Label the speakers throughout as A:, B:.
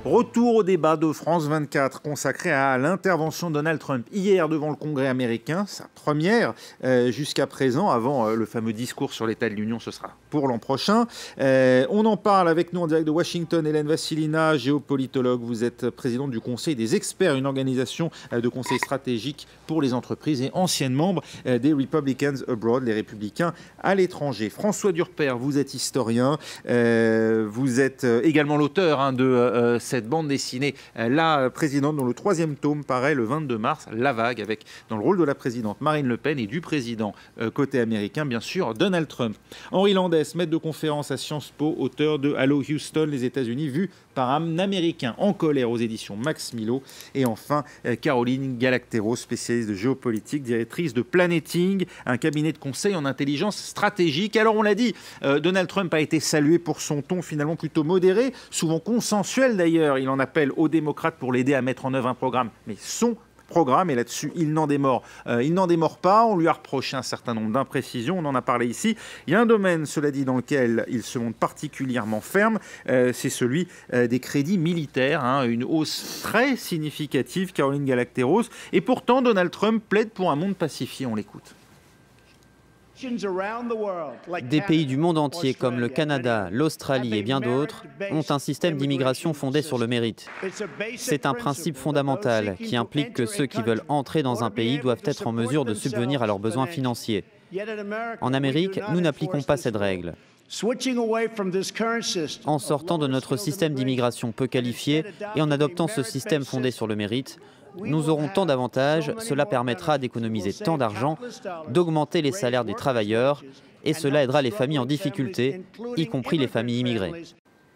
A: Retour au débat de France 24 consacré à l'intervention de Donald Trump hier devant le Congrès américain, sa première jusqu'à présent, avant le fameux discours sur l'état de l'Union, ce sera pour l'an prochain. On en parle avec nous en direct de Washington, Hélène Vassilina, géopolitologue. Vous êtes présidente du Conseil des experts, une organisation de conseil stratégique pour les entreprises et ancienne membre des Republicans Abroad, les républicains à l'étranger. François Durper, vous êtes historien, vous êtes également l'auteur de cette bande dessinée, La Présidente, dont le 3e tome paraît le 22 mars, La Vague, avec dans le rôle de la présidente Marine Le Pen et du président côté américain, bien sûr, Donald Trump. Henri Landès, maître de conférence à Sciences Po, auteur de Hello Houston, les États-Unis vus par un Américain en colère aux éditions Max Milo. Et enfin, Caroline Galacteros, spécialiste de géopolitique, directrice de Planeting, un cabinet de conseil en intelligence stratégique. Alors on l'a dit, Donald Trump a été salué pour son ton finalement plutôt modéré, souvent consensuel d'ailleurs. Il en appelle aux démocrates pour l'aider à mettre en œuvre un programme, mais son programme, et là-dessus, il n'en démord pas. On lui a reproché un certain nombre d'imprécisions, on en a parlé ici. Il y a un domaine, cela dit, dans lequel il se montre particulièrement ferme, c'est celui des crédits militaires, une hausse très significative, Caroline Galacteros. Et pourtant, Donald Trump plaide pour un monde pacifié. On l'écoute.
B: Des pays du monde entier comme le Canada, l'Australie et bien d'autres ont un système d'immigration fondé sur le mérite. C'est un principe fondamental qui implique que ceux qui veulent entrer dans un pays doivent être en mesure de subvenir à leurs besoins financiers. En Amérique, nous n'appliquons pas cette règle. En sortant de notre système d'immigration peu qualifié et en adoptant ce système fondé sur le mérite, nous aurons tant d'avantages, cela permettra d'économiser tant d'argent, d'augmenter les salaires des travailleurs, et cela aidera les familles en difficulté, y compris les familles immigrées.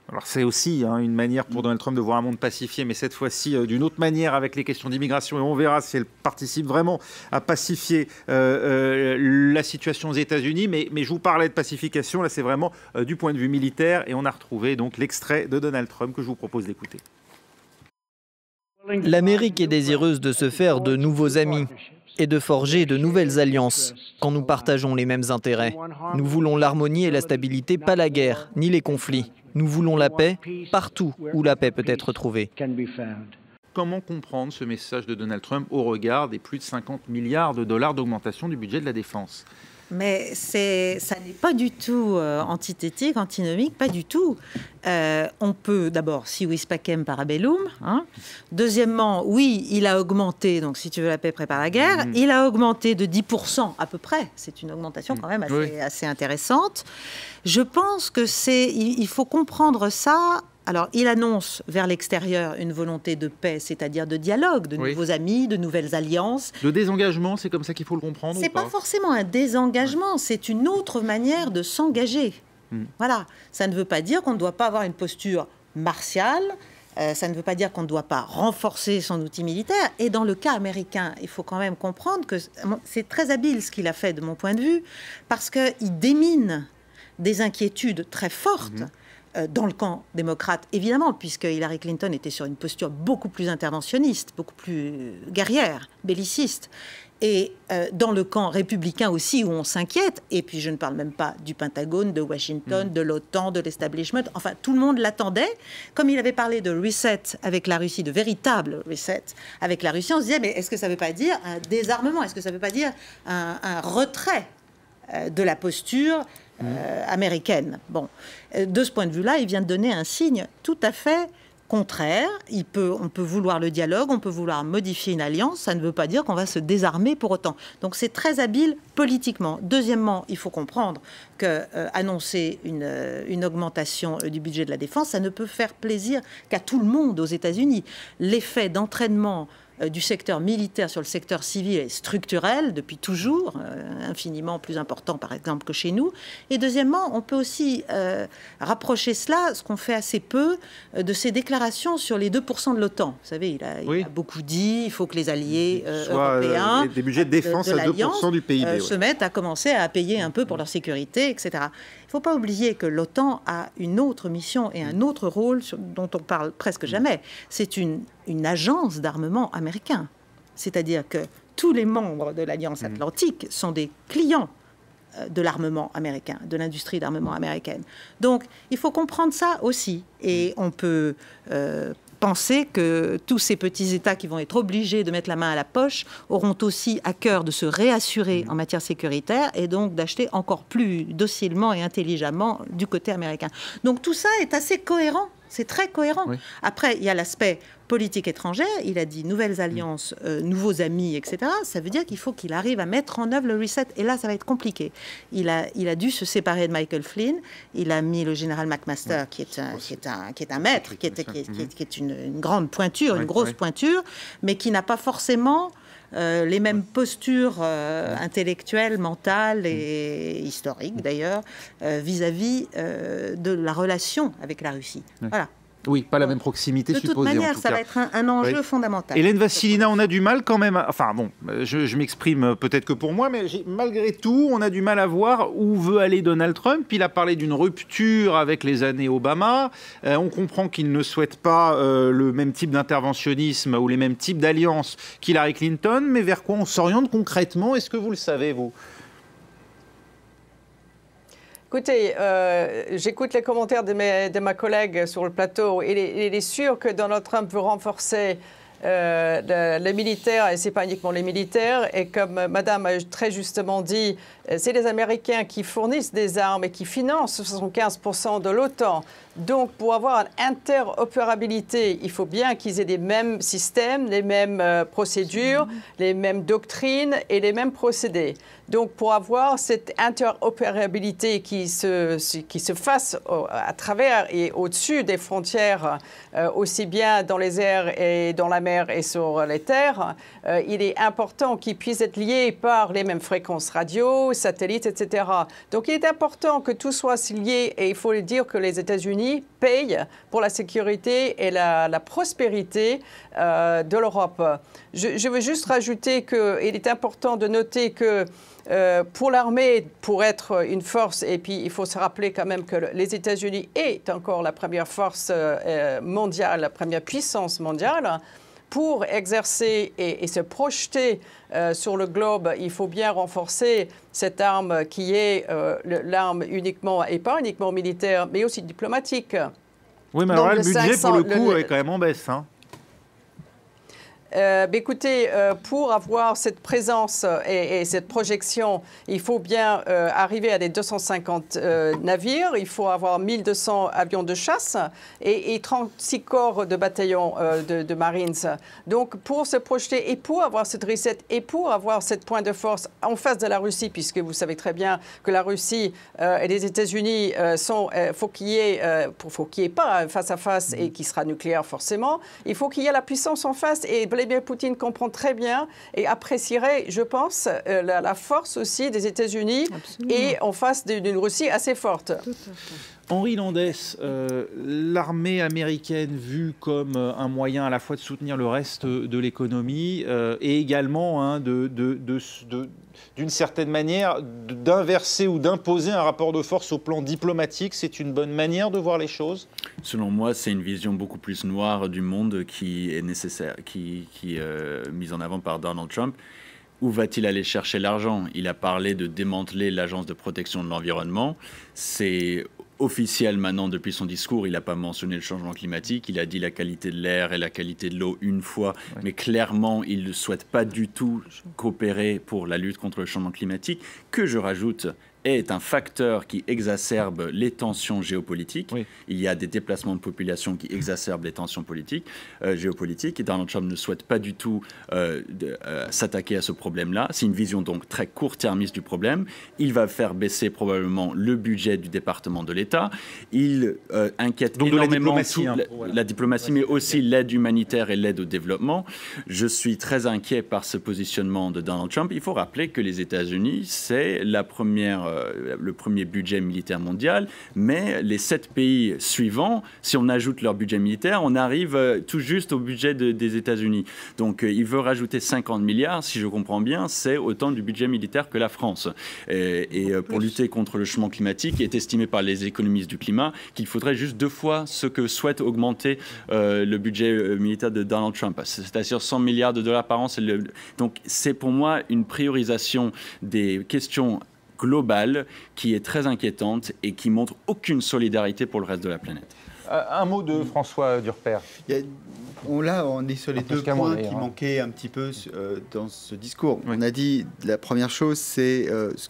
A: Alors c'est aussi une manière pour Donald Trump de voir un monde pacifié, mais cette fois-ci d'une autre manière avec les questions d'immigration. Et on verra si elle participe vraiment à pacifier la situation aux États-Unis. Mais je vous parlais de pacification, là c'est vraiment du point de vue militaire. Et on a retrouvé donc l'extrait de Donald Trump que je vous propose d'écouter.
C: L'Amérique est désireuse de se faire de nouveaux amis et de forger de nouvelles alliances quand nous partageons les mêmes intérêts. Nous voulons l'harmonie et la stabilité, pas la guerre, ni les conflits. Nous voulons la paix partout où la paix peut être trouvée.
A: Comment comprendre ce message de Donald Trump au regard des plus de 50 milliards de dollars d'augmentation du budget de la défense ?
D: Mais ça n'est pas du tout antithétique, antinomique, pas du tout. On peut d'abord, si vis pacem parabellum. Deuxièmement, oui, il a augmenté, donc si tu veux la paix, prépare la guerre. Il a augmenté de 10% à peu près. C'est une augmentation quand même assez intéressante. Je pense que il faut comprendre ça. Alors, il annonce vers l'extérieur une volonté de paix, c'est-à-dire de dialogue, de nouveaux amis, de nouvelles alliances.
A: Le désengagement, c'est comme ça qu'il faut le comprendre ?
D: C'est pas forcément un désengagement, c'est une autre manière de s'engager. Voilà, ça ne veut pas dire qu'on ne doit pas avoir une posture martiale, ça ne veut pas dire qu'on ne doit pas renforcer son outil militaire. Et dans le cas américain, il faut quand même comprendre que c'est très habile ce qu'il a fait de mon point de vue, parce qu'il démine des inquiétudes très fortes dans le camp démocrate, évidemment, puisque Hillary Clinton était sur une posture beaucoup plus interventionniste, beaucoup plus guerrière, belliciste. Et dans le camp républicain aussi, où on s'inquiète, et puis je ne parle même pas du Pentagone, de Washington, de l'OTAN, de l'establishment, enfin tout le monde l'attendait. Comme il avait parlé de reset avec la Russie, de véritable reset avec la Russie, on se disait, mais est-ce que ça ne veut pas dire un désarmement? Est-ce que ça ne veut pas dire un retrait de la posture américaine? Bon, de ce point de vue-là, il vient de donner un signe tout à fait contraire. On peut vouloir le dialogue, on peut vouloir modifier une alliance, ça ne veut pas dire qu'on va se désarmer pour autant. Donc c'est très habile politiquement. Deuxièmement, il faut comprendre qu'annoncer une augmentation du budget de la défense, ça ne peut faire plaisir qu'à tout le monde aux États-Unis. L'effet d'entraînement du secteur militaire sur le secteur civil est structurel depuis toujours, infiniment plus important par exemple que chez nous. Et deuxièmement, on peut aussi rapprocher cela, ce qu'on fait assez peu, de ses déclarations sur les 2% de l'OTAN. Vous savez, il a beaucoup dit, il faut que les alliés européens
A: des budgets de défense à 2% du PIB
D: se mettent à commencer à payer un peu pour leur sécurité, etc. Il ne faut pas oublier que l'OTAN a une autre mission et un autre rôle dont on parle presque jamais. C'est une agence d'armement américain. C'est-à-dire que tous les membres de l'Alliance Atlantique sont des clients de l'armement américain, de l'industrie d'armement américaine. Donc, il faut comprendre ça aussi. Et on peut penser que tous ces petits États qui vont être obligés de mettre la main à la poche auront aussi à cœur de se réassurer en matière sécuritaire et donc d'acheter encore plus docilement et intelligemment du côté américain. Donc tout ça est assez cohérent. C'est très cohérent. Oui. Après, il y a l'aspect politique étrangère. Il a dit nouvelles alliances, nouveaux amis, etc. Ça veut dire qu'il faut qu'il arrive à mettre en œuvre le reset. Et là, ça va être compliqué. Il a dû se séparer de Michael Flynn. Il a mis le général McMaster, qui est un maître, qui est une grande pointure, une grosse pointure, mais qui n'a pas forcément les mêmes postures intellectuelles, mentales et historiques d'ailleurs, vis-à-vis de la relation avec la Russie. Voilà.
A: Oui, pas la même proximité supposée.
D: De toute manière, ça va être un enjeu fondamental.
A: Hélène Vassilina, on a du mal quand même, enfin bon, je m'exprime peut-être que pour moi, mais malgré tout, on a du mal à voir où veut aller Donald Trump. Il a parlé d'une rupture avec les années Obama. On comprend qu'il ne souhaite pas le même type d'interventionnisme ou les mêmes types d'alliances qu'Hillary Clinton, mais vers quoi on s'oriente concrètement? Est-ce que vous le savez, vous?
E: Écoutez, j'écoute les commentaires de ma collègue sur le plateau. Il est sûr que Donald Trump veut renforcer les militaires, et ce n'est pas uniquement les militaires. Et comme Madame a très justement dit, c'est les Américains qui fournissent des armes et qui financent 75% de l'OTAN. Donc, pour avoir une interopérabilité, il faut bien qu'ils aient les mêmes systèmes, les mêmes procédures, les mêmes doctrines et les mêmes procédés. Donc, pour avoir cette interopérabilité qui se fasse à travers et au-dessus des frontières, aussi bien dans les airs et dans la mer et sur les terres, il est important qu'ils puissent être liés par les mêmes fréquences radio, satellites, etc. Donc, il est important que tout soit lié et il faut le dire que les États-Unis payent pour la sécurité et la prospérité de l'Europe. Je veux juste rajouter qu'il est important de noter que pour l'armée, pour être une force, et puis il faut se rappeler quand même que les États-Unis est encore la première force mondiale, la première puissance mondiale. Pour exercer et se projeter sur le globe, il faut bien renforcer cette arme qui est l'arme uniquement, et pas uniquement militaire, mais aussi diplomatique.
A: Oui, mais alors là, le budget, pour le coup, est quand même en baisse, hein.
E: Écoutez, pour avoir cette présence et cette projection, il faut bien arriver à des 250 navires, il faut avoir 1200 avions de chasse et 36 corps de bataillons de Marines. Donc, pour se projeter et pour avoir cette reset et pour avoir cette point de force en face de la Russie, puisque vous savez très bien que la Russie et les États-Unis faut qu'il y ait pas un face-à-face et qui sera nucléaire forcément, il faut qu'il y ait la puissance en face et Vladimir Poutine comprend très bien et apprécierait, je pense, la force aussi des États-Unis et en face d'une Russie assez forte.
A: Henri Landès, l'armée américaine vue comme un moyen à la fois de soutenir le reste de l'économie et également d'une certaine manière d'inverser ou d'imposer un rapport de force au plan diplomatique, c'est une bonne manière de voir les choses?
F: Selon moi, c'est une vision beaucoup plus noire du monde qui est nécessaire, qui est mise en avant par Donald Trump. Où va-t-il aller chercher l'argent? Il a parlé de démanteler l'Agence de protection de l'environnement. C'est officiel maintenant depuis son discours. Il n'a pas mentionné le changement climatique. Il a dit la qualité de l'air et la qualité de l'eau une fois. Ouais. Mais clairement, il ne souhaite pas du tout coopérer pour la lutte contre le changement climatique, que je rajoute est un facteur qui exacerbe les tensions géopolitiques. Oui. Il y a des déplacements de population qui exacerbent les tensions géopolitiques. Et Donald Trump ne souhaite pas du tout s'attaquer à ce problème-là. C'est une vision donc très court-termiste du problème. Il va faire baisser probablement le budget du département de l'État. Il inquiète donc énormément la diplomatie, mais aussi l'aide humanitaire et l'aide au développement. Je suis très inquiet par ce positionnement de Donald Trump. Il faut rappeler que les États-Unis, c'est le premier budget militaire mondial, mais les 7 pays suivants, si on ajoute leur budget militaire, on arrive tout juste au budget des États-Unis. Donc il veut rajouter 50 milliards, si je comprends bien, c'est autant du budget militaire que la France. Et pour lutter contre le changement climatique, il est estimé par les économistes du climat qu'il faudrait juste 2 fois ce que souhaite augmenter le budget militaire de Donald Trump. C'est-à-dire 100 milliards de dollars par an. Donc c'est pour moi une priorisation des questions globale qui est très inquiétante et qui montre aucune solidarité pour le reste de la planète.
A: Un mot de François Durper.
G: Là, on est sur les deux points qui manquaient un petit peu dans ce discours. Oui. On a dit, la première chose, c'est ce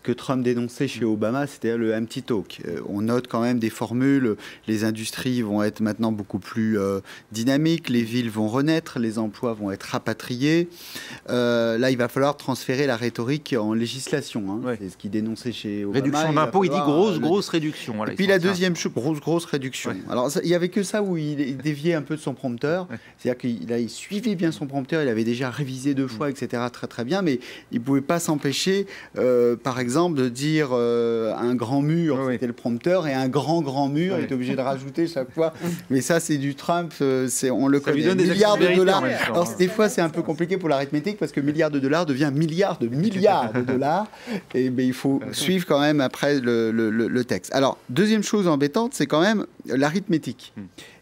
G: que Trump dénonçait chez Obama, c'est-à-dire le empty talk. On note quand même des formules, les industries vont être maintenant beaucoup plus dynamiques, les villes vont renaître, les emplois vont être rapatriés. Là, il va falloir transférer la rhétorique en législation. Hein. Oui. C'est ce qu'il dénonçait chez Obama.
A: Réduction d'impôts, il dit grosse réduction.
G: Voilà, et puis la deuxième chose, grosse réduction. Ouais. Alors, il n'y avait que ça où il déviait un peu de son prompteur. Ouais. C'est-à-dire qu'il suivait bien son prompteur, il avait déjà révisé 2 fois, etc. Très, très bien, mais il ne pouvait pas s'empêcher, par exemple, de dire un grand mur, c'était le prompteur, et un grand mur, il était obligé de rajouter chaque fois. Mais ça, c'est du Trump, on le connaît. Milliards de dollars. Alors, des fois, c'est un peu compliqué pour l'arithmétique, parce que milliards de dollars devient milliards de dollars. Et il faut suivre quand même après le texte. Alors, deuxième chose embêtante, c'est quand même l'arithmétique.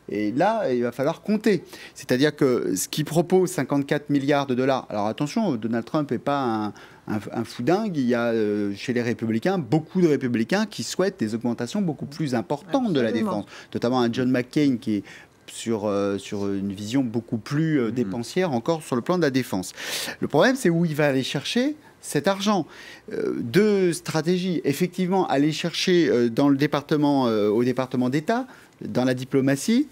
G: Et là, il va falloir compter. C'est-à-dire que ce qu'il propose, 54 milliards de dollars... Alors attention, Donald Trump n'est pas un fou dingue. Il y a chez les républicains, beaucoup de républicains qui souhaitent des augmentations beaucoup plus importantes de la défense. Notamment un John McCain qui est sur une vision beaucoup plus dépensière encore sur le plan de la défense. Le problème, c'est où il va aller chercher cet argent. 2 stratégies. Effectivement, aller chercher dans le département, au département d'État, dans la diplomatie,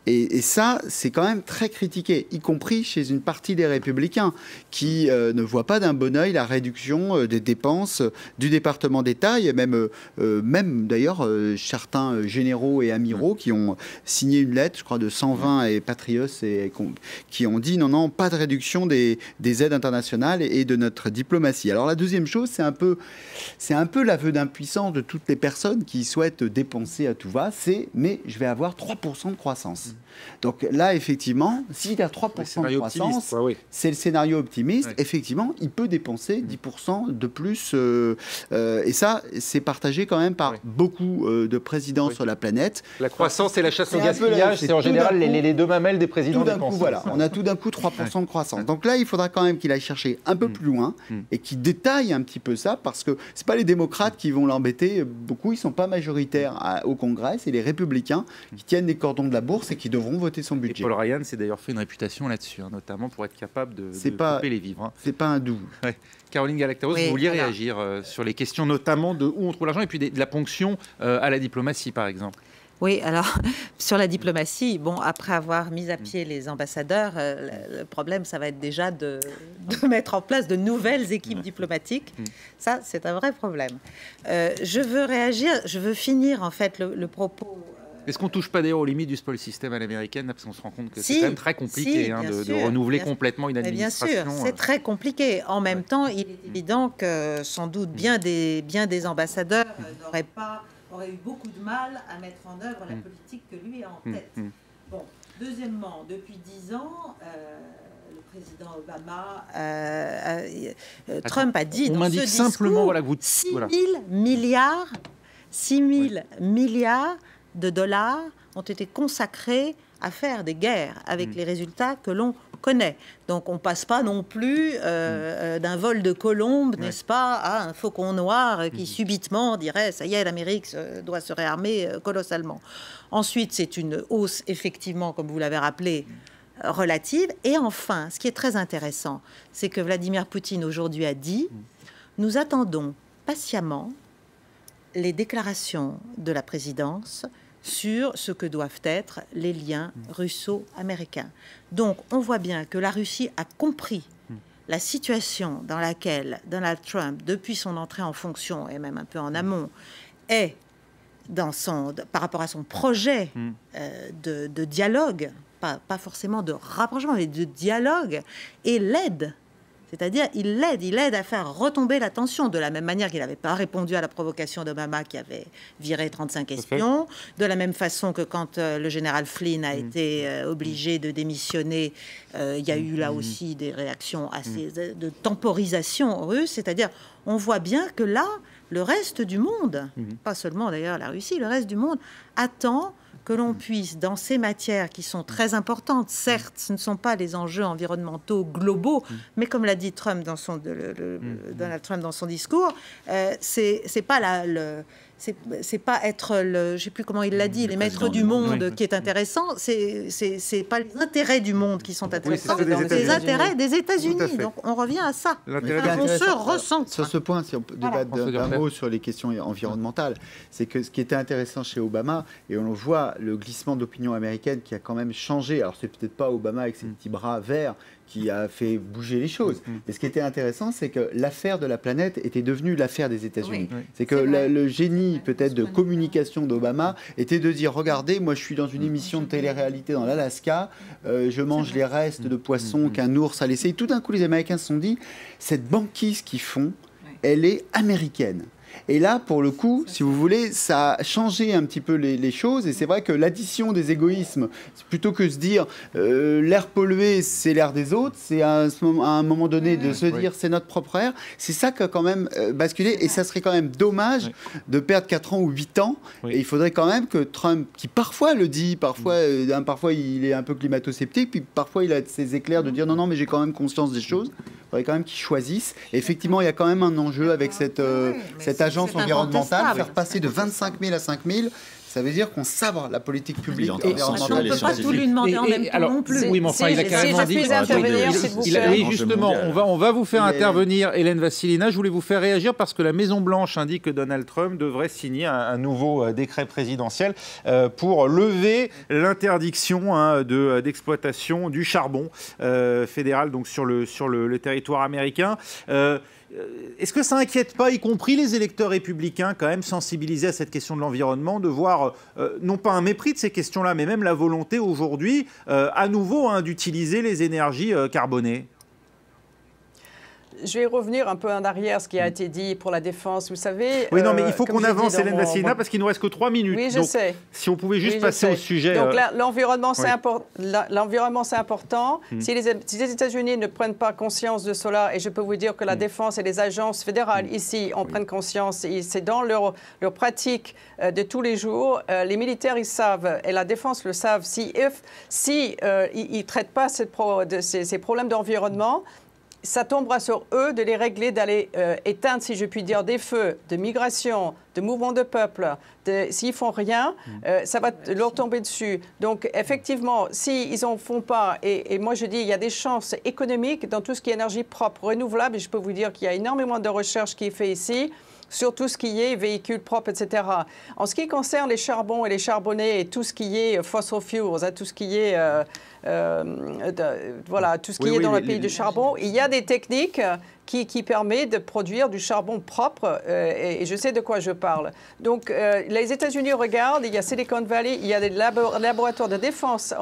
G: et ça, c'est quand même très critiqué, y compris chez une partie des républicains qui ne voient pas d'un bon œil la réduction des dépenses du département d'État. Il y a même d'ailleurs certains généraux et amiraux qui ont signé une lettre, je crois, de 120 et Patriots, qui ont dit non, pas de réduction des aides internationales et de notre diplomatie. Alors la deuxième chose, c'est un peu l'aveu d'impuissance de toutes les personnes qui souhaitent dépenser à tout va, mais je vais avoir 3% de croissance. Donc là, effectivement, s'il a 3% de croissance, c'est le scénario optimiste. Ouais. Effectivement, il peut dépenser 10% de plus. Et ça, c'est partagé quand même par beaucoup de présidents sur la planète.
A: La croissance et la chasse au gaspillage, c'est en général les 2 mamelles des présidents.
G: Tout d'un coup, voilà, on a tout d'un coup 3% de croissance. Donc là, il faudra quand même qu'il aille chercher un peu plus loin et qu'il détaille un petit peu ça, parce que c'est pas les démocrates qui vont l'embêter. Beaucoup, ils sont pas majoritaires au Congrès, c'est les républicains qui tiennent les cordons de la bourse et qui devront voter son budget.
A: Et Paul Ryan s'est d'ailleurs fait une réputation là-dessus, notamment pour être capable de couper les vivres.
G: C'est pas un doux.
A: Ouais. Caroline Galacteros, vous vouliez réagir sur les questions notamment de où on trouve l'argent et puis de la ponction à la diplomatie, par exemple.
D: Oui, alors, sur la diplomatie, après avoir mis à pied les ambassadeurs, le problème, ça va être déjà de mettre en place de nouvelles équipes diplomatiques. Ça, c'est un vrai problème. Je veux réagir, je veux finir, en fait, le propos...
A: Est-ce qu'on ne touche pas d'ailleurs aux limites du spoil system à l'américaine, parce qu'on se rend compte que c'est quand même très compliqué de renouveler complètement une administration.
D: Bien sûr, c'est très compliqué. En même temps, il est évident que sans doute bien des ambassadeurs auraient eu beaucoup de mal à mettre en œuvre la politique que lui a en tête. Bon, deuxièmement, depuis 10 ans, le président Obama, Trump a dit dans ce discours
A: simplement, voilà,
D: 6 000 milliards de dollars ont été consacrés à faire des guerres avec les résultats que l'on connaît. Donc on ne passe pas non plus d'un vol de colombe, n'est-ce pas, à un faucon noir qui subitement dirait « ça y est, l'Amérique doit se réarmer colossalement ». Ensuite, c'est une hausse, effectivement, comme vous l'avez rappelé, relative. Et enfin, ce qui est très intéressant, c'est que Vladimir Poutine aujourd'hui a dit « nous attendons patiemment les déclarations de la présidence sur ce que doivent être les liens russo-américains. » Donc, on voit bien que la Russie a compris la situation dans laquelle Donald Trump, depuis son entrée en fonction, et même un peu en amont, est par rapport à son projet de dialogue, pas forcément de rapprochement, mais de dialogue, et l'aide. C'est-à-dire, il l'aide à faire retomber la tension, de la même manière qu'il n'avait pas répondu à la provocation d'Obama qui avait viré 35 espions, de la même façon que quand le général Flynn a été obligé de démissionner, il y a eu là aussi des réactions assez de temporisation russe. C'est-à-dire, on voit bien que là, le reste du monde, pas seulement d'ailleurs la Russie, le reste du monde attend que l'on puisse, dans ces matières qui sont très importantes, certes, ce ne sont pas les enjeux environnementaux globaux, mais comme l'a dit Trump dans Donald Trump dans son discours, c'est pas c'est pas être je sais plus comment il l'a dit, les maîtres du monde qui est intéressant, c'est pas les intérêts du monde qui sont intéressants, c'est les intérêts des États-Unis. Donc on revient à ça. On se ressent.
G: Sur ce point, si on peut débattre d'un mot sur les questions environnementales, c'est que ce qui était intéressant chez Obama, et on voit le glissement d'opinion américaine qui a quand même changé. Alors c'est peut-être pas Obama avec ses petits bras verts qui a fait bouger les choses. Mais ce qui était intéressant, c'est que l'affaire de la planète était devenue l'affaire des États-Unis. C'est que le génie peut-être de communication d'Obama était de dire, regardez, moi je suis dans une émission de télé-réalité dans l'Alaska, je mange les restes de poissons qu'un ours a laissés. Et tout d'un coup, les Américains se sont dit, cette banquise qu'ils font, elle est américaine. Et là, pour le coup, si vous voulez, ça a changé un petit peu les choses. Et c'est vrai que l'addition des égoïsmes, plutôt que de se dire l'air pollué, c'est l'air des autres, c'est à un moment donné de se dire c'est notre propre air, c'est ça qui a quand même basculé. Et ça serait quand même dommage de perdre 4 ans ou 8 ans. Et il faudrait quand même que Trump, qui parfois le dit, parfois il est un peu climato-sceptique, puis parfois il a ses éclairs de dire non, mais j'ai quand même conscience des choses. Il faudrait quand même qu'ils choisissent. Et effectivement, il y a quand même un enjeu avec cette agence environnementale. Faire passer de 25 000 à 5 000, ça veut dire qu'on sabre la politique publique environnementale.
D: On ne peut pas tout lui demander en même temps non plus.
A: Oui, mais enfin, il a carrément dit... Oui, justement, on va vous faire intervenir, Hélène Vassilina. Je voulais vous faire réagir parce que la Maison-Blanche indique que Donald Trump devrait signer un nouveau décret présidentiel pour lever l'interdiction d'exploitation du charbon fédéral donc sur le territoire américain. Est-ce que ça n'inquiète pas, y compris les électeurs républicains, quand même sensibilisés à cette question de l'environnement, de voir non pas un mépris de ces questions-là, mais même la volonté aujourd'hui, à nouveau, d'utiliser les énergies carbonées?
E: Je vais revenir un peu en arrière, ce qui a été dit pour la défense, vous savez...
A: Oui, non, mais il faut qu'on avance, Hélène Vassilina, parce qu'il ne nous reste que 3 minutes.
E: Oui, je sais.
A: Si on pouvait juste passer au sujet...
E: Donc l'environnement, c'est important. Si les États-Unis ne prennent pas conscience de cela, et je peux vous dire que la défense et les agences fédérales ici en prennent conscience, c'est dans leur pratique de tous les jours. Les militaires, ils savent, et la défense le savent, si ils ne traitent pas ces problèmes d'environnement, ça tombera sur eux de les régler, d'aller éteindre, si je puis dire, des feux de migration, de mouvements de peuple. S'ils font rien, ça va leur tomber dessus. Donc, effectivement, s'ils n'en font pas, et moi je dis, il y a des chances économiques dans tout ce qui est énergie propre, renouvelable, et je peux vous dire qu'il y a énormément de recherche qui est faite ici, sur tout ce qui est véhicules propres, etc. En ce qui concerne les charbons et les charbonnés et tout ce qui est fossil fuels, tout ce qui est, tout ce qui est dans le pays du charbon, il y a des techniques qui permettent de produire du charbon propre, et je sais de quoi je parle. Donc, les États-Unis regardent, il y a Silicon Valley, il y a des laboratoires de défense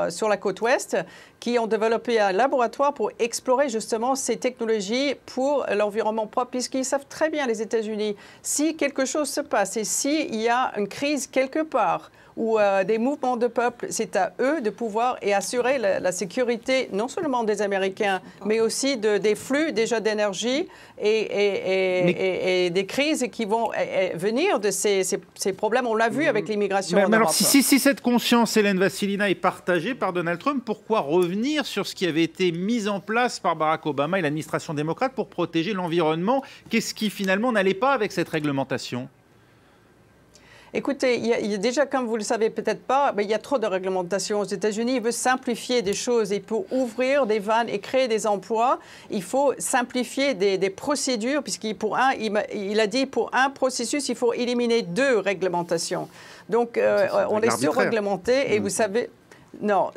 E: sur la côte ouest qui ont développé un laboratoire pour explorer justement ces technologies pour l'environnement propre, puisqu'ils savent très bien, les États-Unis, si quelque chose se passe et s'il y a une crise quelque part, ou des mouvements de peuple, c'est à eux de pouvoir et assurer la sécurité non seulement des Américains, mais aussi des flux déjà d'énergie et des crises qui vont venir de ces problèmes. On l'a vu avec l'immigration en Europe.
A: Alors, si cette conscience, Hélène Vassilina, est partagée par Donald Trump, pourquoi revenir sur ce qui avait été mis en place par Barack Obama et l'administration démocrate pour protéger l'environnement? Qu'est-ce qui finalement n'allait pas avec cette réglementation?
E: Écoutez, il y a déjà, comme vous ne le savez peut-être pas, il y a trop de réglementations aux États-Unis. Ils veulent simplifier des choses. Et pour ouvrir des vannes et créer des emplois, il faut simplifier des procédures, puisqu'il a dit pour un processus, il faut éliminer 2 réglementations. Donc, on est surréglementé et vous savez... Non,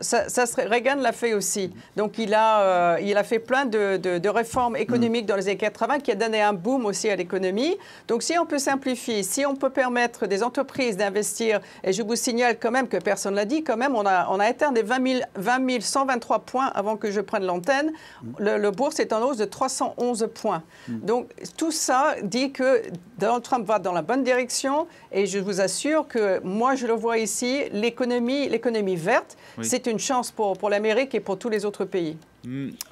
E: Reagan l'a fait aussi. Donc, il a fait plein de réformes économiques dans les années 80 qui a donné un boom aussi à l'économie. Donc, si on peut simplifier, si on peut permettre des entreprises d'investir, et je vous signale quand même que personne ne l'a dit, quand même, on a atteint des 20 123 points avant que je prenne l'antenne. Le bourse est en hausse de 311 points. Donc, tout ça dit que Donald Trump va dans la bonne direction et je vous assure que moi, je le vois ici, l'économie verte, c'est une chance pour l'Amérique et pour tous les autres pays.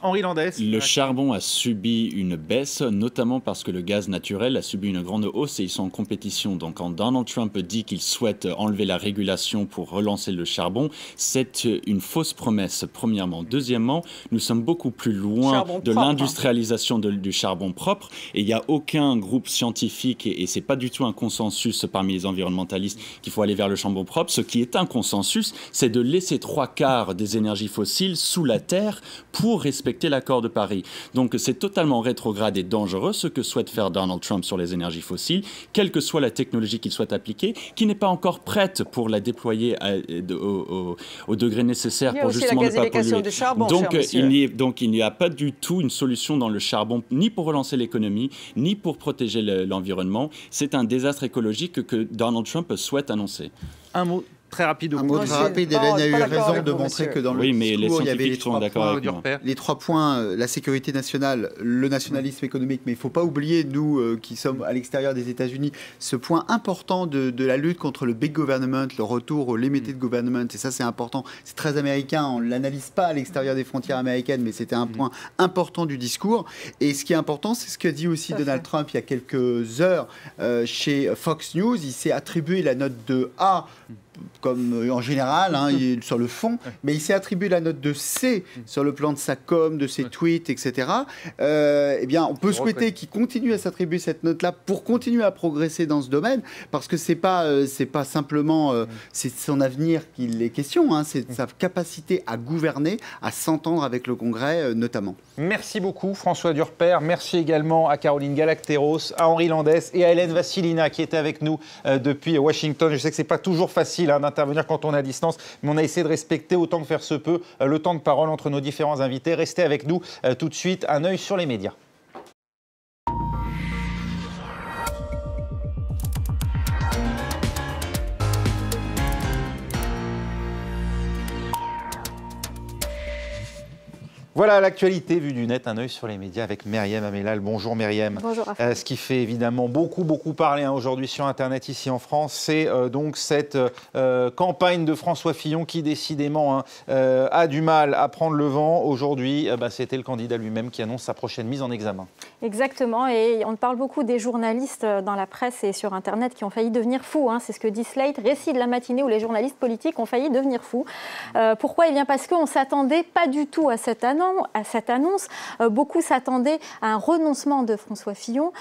A: Henri Landès.
F: Le charbon a subi une baisse, notamment parce que le gaz naturel a subi une grande hausse et ils sont en compétition. Donc quand Donald Trump dit qu'il souhaite enlever la régulation pour relancer le charbon, c'est une fausse promesse, premièrement. Deuxièmement, nous sommes beaucoup plus loin de l'industrialisation du charbon propre et il n'y a aucun groupe scientifique et ce n'est pas du tout un consensus parmi les environnementalistes qu'il faut aller vers le charbon propre. Ce qui est un consensus, c'est de laisser 3/4 des énergies fossiles sous la terre pour respecter l'accord de Paris. Donc c'est totalement rétrograde et dangereux ce que souhaite faire Donald Trump sur les énergies fossiles, quelle que soit la technologie qu'il souhaite appliquer, qui n'est pas encore prête pour la déployer au degré nécessaire pour justement ne pas polluer.
E: Charbon,
F: donc il n'y a pas du tout une solution dans le charbon, ni pour relancer l'économie, ni pour protéger l'environnement. C'est un désastre écologique que Donald Trump souhaite annoncer.
A: Un mot très rapide.
G: Un mot très rapide. Hélène a eu raison de montrer que dans le discours, il y avait les 3 points, la sécurité nationale, le nationalisme économique. Mais il ne faut pas oublier, nous qui sommes à l'extérieur des États-Unis, ce point important de la lutte contre le big government, le retour au limited government. Et ça, c'est important. C'est très américain. On ne l'analyse pas à l'extérieur des frontières américaines, mais c'était un point important du discours. Et ce qui est important, c'est ce qu'a dit aussi Donald Trump il y a quelques heures chez Fox News. Il s'est attribué la note de A, comme en général, sur le fond, mais il s'est attribué la note de C sur le plan de sa com, de ses tweets, etc. Eh bien, on peut souhaiter qu'il continue à s'attribuer cette note-là pour continuer à progresser dans ce domaine, parce que c'est pas simplement c'est son avenir qu'il est question, c'est sa capacité à gouverner, à s'entendre avec le Congrès, notamment.
A: Merci beaucoup François Durper, merci également à Caroline Galacteros, à Henri Landès et à Hélène Vassilina qui était avec nous depuis Washington. Je sais que c'est pas toujours facile d'intervenir quand on est à distance, mais on a essayé de respecter autant que faire se peut le temps de parole entre nos différents invités. Restez avec nous tout de suite, un œil sur les médias. Voilà l'actualité vue du net, un œil sur les médias avec Myriam Amellal. Bonjour Myriam.
H: Bonjour Raphaël.
A: Ce qui fait évidemment beaucoup parler aujourd'hui sur Internet ici en France, c'est donc cette campagne de François Fillon qui décidément a du mal à prendre le vent. Aujourd'hui, c'était le candidat lui-même qui annonce sa prochaine mise en examen.
H: Exactement, et on parle beaucoup des journalistes dans la presse et sur Internet qui ont failli devenir fous. C'est ce que dit Slate, récit de la matinée où les journalistes politiques ont failli devenir fous. Pourquoi ? Eh bien parce qu'on ne s'attendait pas du tout à cette annonce. Beaucoup s'attendaient à un renoncement de François Fillon.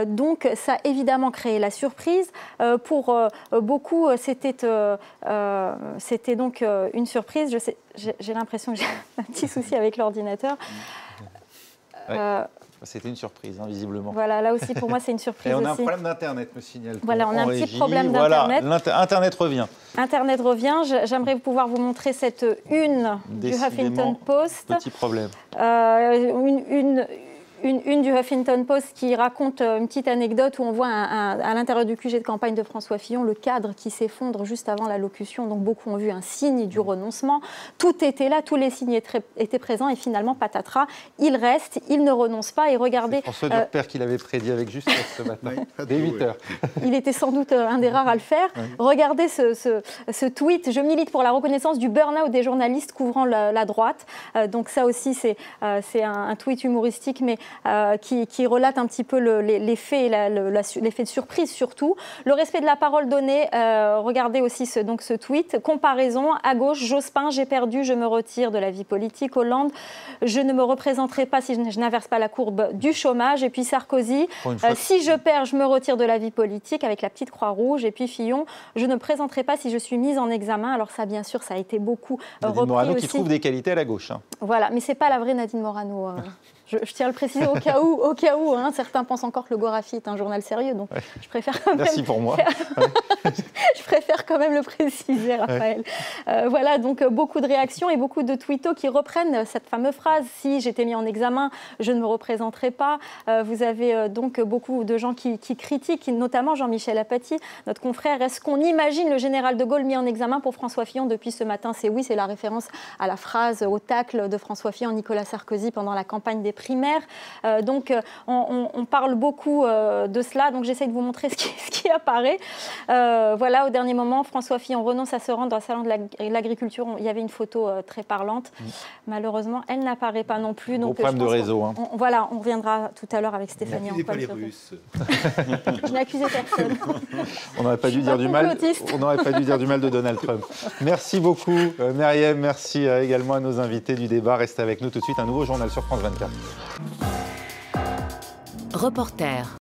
H: Donc ça a évidemment créé la surprise. Pour beaucoup, c'était donc une surprise. J'ai l'impression que j'ai un petit souci avec l'ordinateur.
A: C'était une surprise, visiblement.
H: Voilà, là aussi, pour moi, c'est une surprise.
A: Et on a
H: aussi
A: un problème d'Internet, me signale.
H: Voilà, on a un petit problème d'Internet.
A: Voilà, Internet revient.
H: Internet revient. J'aimerais pouvoir vous montrer cette une du Huffington Post.
A: Petit problème.
H: Une du Huffington Post qui raconte une petite anecdote où on voit à l'intérieur du QG de campagne de François Fillon le cadre qui s'effondre juste avant l'allocution. Donc beaucoup ont vu un signe du renoncement. Tout était là, tous les signes étaient présents et finalement, patatras, il reste, il ne renonce pas. Et regardez,
A: François Durper qui l'avait prédit avec justesse ce matin, dès 8h.
H: Il était sans doute un des rares à le faire. Regardez ce tweet. Je milite pour la reconnaissance du burn-out des journalistes couvrant la droite. Donc ça aussi, c'est un tweet humoristique, mais qui relate un petit peu les faits, l'effet de surprise surtout. Le respect de la parole donnée, regardez aussi ce tweet. Comparaison, à gauche, Jospin, j'ai perdu, je me retire de la vie politique. Hollande, je ne me représenterai pas si je n'inverse pas la courbe du chômage. Et puis Sarkozy, si je perds, je me retire de la vie politique avec la petite croix rouge. Et puis Fillon, je ne me présenterai pas si je suis mise en examen. Alors ça, bien sûr, ça a été beaucoup repris
A: Nadine Morano
H: aussi.
A: Qui trouve des qualités à la gauche.
H: Voilà, mais c'est pas la vraie Nadine Morano. Je tiens à le préciser au cas où certains pensent encore que le Gorafi est un journal sérieux, donc je préfère quand même...
A: Merci pour moi.
H: Je préfère quand même le préciser, Raphaël. Voilà, donc beaucoup de réactions et beaucoup de tweetos qui reprennent cette fameuse phrase « Si j'étais mis en examen, je ne me représenterai pas ». Vous avez donc beaucoup de gens qui critiquent, notamment Jean-Michel Apathy, notre confrère. Est-ce qu'on imagine le général de Gaulle mis en examen pour François Fillon depuis ce matin ? C'est oui, c'est la référence à la phrase, au tacle de François Fillon, Nicolas Sarkozy pendant la campagne des primaires. Donc on parle beaucoup de cela, donc j'essaie de vous montrer ce qui est apparaît. Voilà, au dernier moment, François Fillon renonce à se rendre dans le salon de l'agriculture. Il y avait une photo très parlante. Malheureusement, elle n'apparaît pas non plus.
A: Donc, problème de réseau. Hein.
H: Voilà, on reviendra tout à l'heure avec Stéphanie.
I: N'accusez pas les Russes.
H: Je n'accusais personne.
A: On n'aurait pas dû dire du mal. On n'aurait pas dû dire du mal de Donald Trump. Merci beaucoup, Myriam. Merci également à nos invités du débat. Restez avec nous tout de suite. Un nouveau journal sur France 24.
J: Reporter.